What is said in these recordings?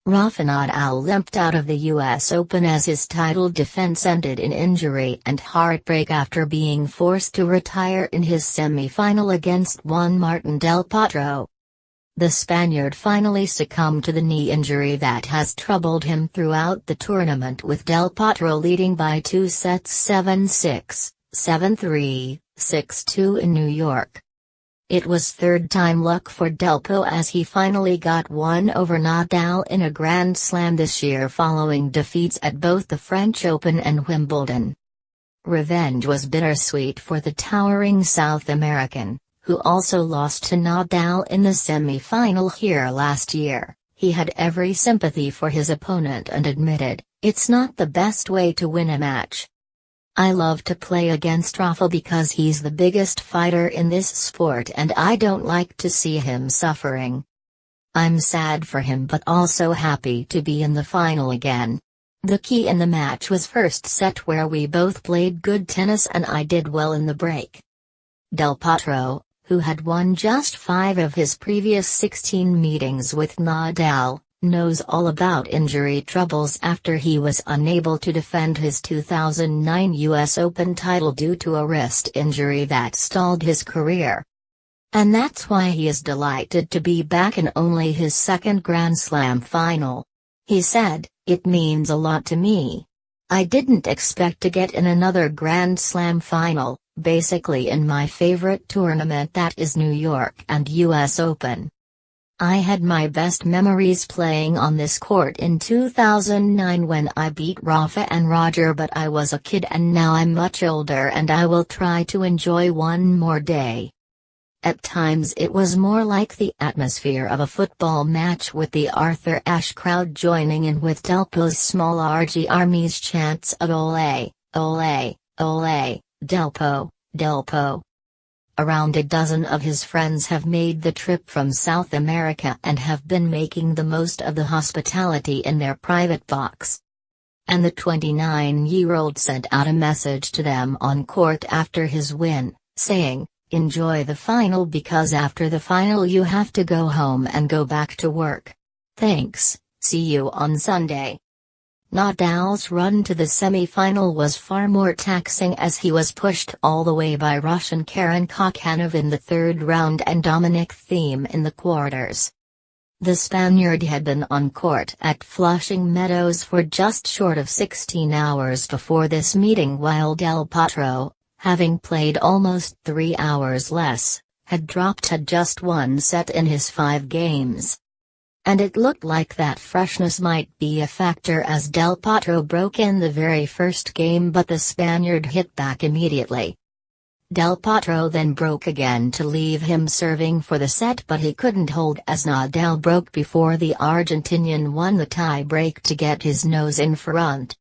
Rafa Nadal limped out of the US Open as his title defense ended in injury and heartbreak after being forced to retire in his semi-final against Juan Martin del Potro. The Spaniard finally succumbed to the knee injury that has troubled him throughout the tournament, with Del Potro leading by 2 sets 7-6, 7-3, 6-2 in New York. It was third-time luck for Del Potro as he finally got one over Nadal in a Grand Slam this year following defeats at both the French Open and Wimbledon. Revenge was bittersweet for the towering South American, who also lost to Nadal in the semi-final here last year. He had every sympathy for his opponent and admitted, "It's not the best way to win a match. I love to play against Rafa because he's the biggest fighter in this sport and I don't like to see him suffering. I'm sad for him but also happy to be in the final again. The key in the match was first set where we both played good tennis and I did well in the break." Del Potro, who had won just 5 of his previous 16 meetings with Nadal, knows all about injury troubles after he was unable to defend his 2009 US Open title due to a wrist injury that stalled his career. And that's why he is delighted to be back in only his second Grand Slam final. He said, "It means a lot to me. I didn't expect to get in another Grand Slam final, basically in my favorite tournament, that is New York and US Open. I had my best memories playing on this court in 2009 when I beat Rafa and Roger, but I was a kid and now I'm much older and I will try to enjoy one more day." At times it was more like the atmosphere of a football match, with the Arthur Ashe crowd joining in with Del Po's small RG Army's chants of "Ole, ole, ole, Del Po, Del Po." Around a dozen of his friends have made the trip from South America and have been making the most of the hospitality in their private box. And the 29-year-old sent out a message to them on court after his win, saying, "Enjoy the final because after the final you have to go home and go back to work. Thanks, see you on Sunday." Nadal's run to the semi-final was far more taxing as he was pushed all the way by Russian Karen Khachanov in the third round and Dominic Thiem in the quarters. The Spaniard had been on court at Flushing Meadows for just short of 16 hours before this meeting, while Del Potro, having played almost 3 hours less, had dropped to just 1 set in his 5 games. And it looked like that freshness might be a factor as Del Potro broke in the very first game, but the Spaniard hit back immediately. Del Potro then broke again to leave him serving for the set, but he couldn't hold as Nadal broke before the Argentinian won the tie-break to get his nose in front.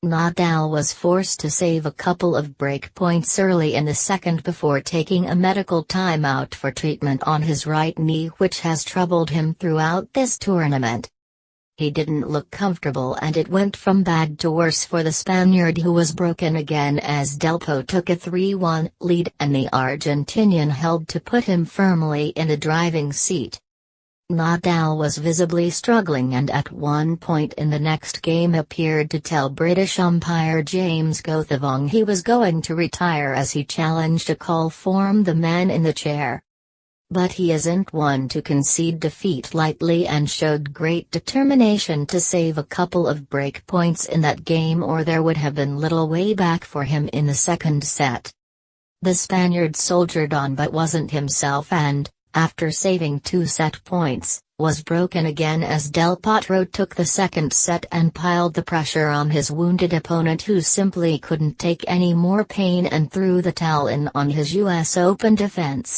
Nadal was forced to save a couple of break points early in the second before taking a medical timeout for treatment on his right knee, which has troubled him throughout this tournament. He didn't look comfortable and it went from bad to worse for the Spaniard, who was broken again as Del Potro took a 3-1 lead and the Argentinian held to put him firmly in the driving seat. Nadal was visibly struggling and at one point in the next game appeared to tell British umpire James Gothevong he was going to retire as he challenged a call from the man in the chair. But he isn't one to concede defeat lightly and showed great determination to save a couple of break points in that game, or there would have been little way back for him in the second set. The Spaniard soldiered on but wasn't himself and, after saving 2 set points, was broken again as Del Potro took the second set and piled the pressure on his wounded opponent, who simply couldn't take any more pain and threw the towel in on his US Open defense.